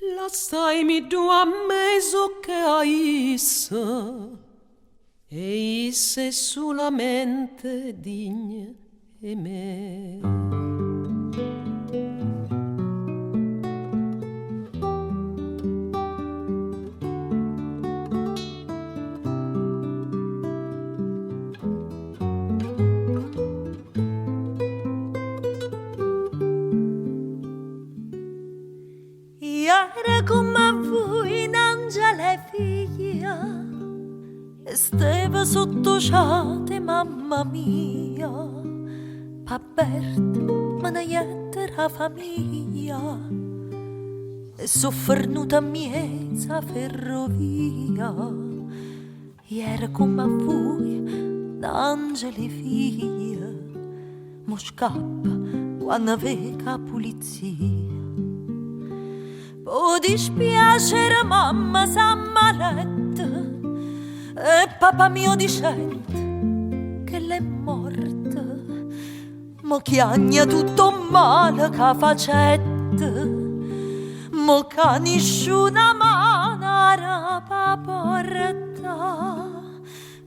Lasciami tu a mezzo che aissa, e isse solamente digne e me. Era come voi in angela figlia, e stava sotto ciate mamma mia, Pabert me ne la famiglia, e soffernuta miezza ferrovia, e era come voi in angeli figlia, mo scappa quando vega polizia. Può dispiacere mamma s'ammaletta e papà mio dicendo che l'è morta, mo chiagna tutto male che facette, mo che nessuna mano arapa porta,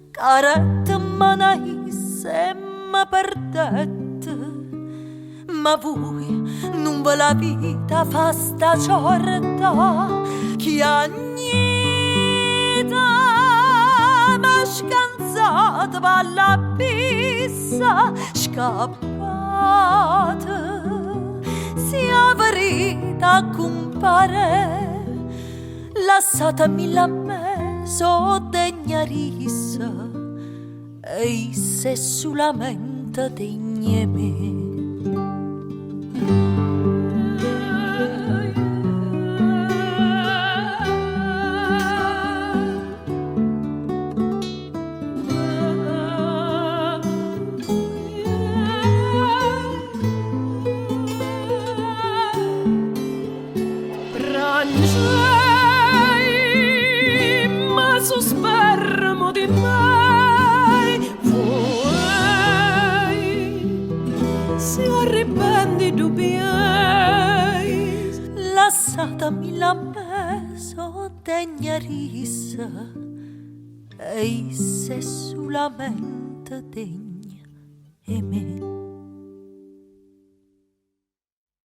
caretta manaisse e mi perdette. Ma voi non ve la vita fa sta ciorta, chi agnita ma scanzata va alla pista, scappate, si avrita compare, lasciatemi la me so degna rissa, e se solamente degne me. Ma su spermo di me vuoi, si arrependi tu miei, lasciatemi la me so degna rissa, e se solamente degna e me.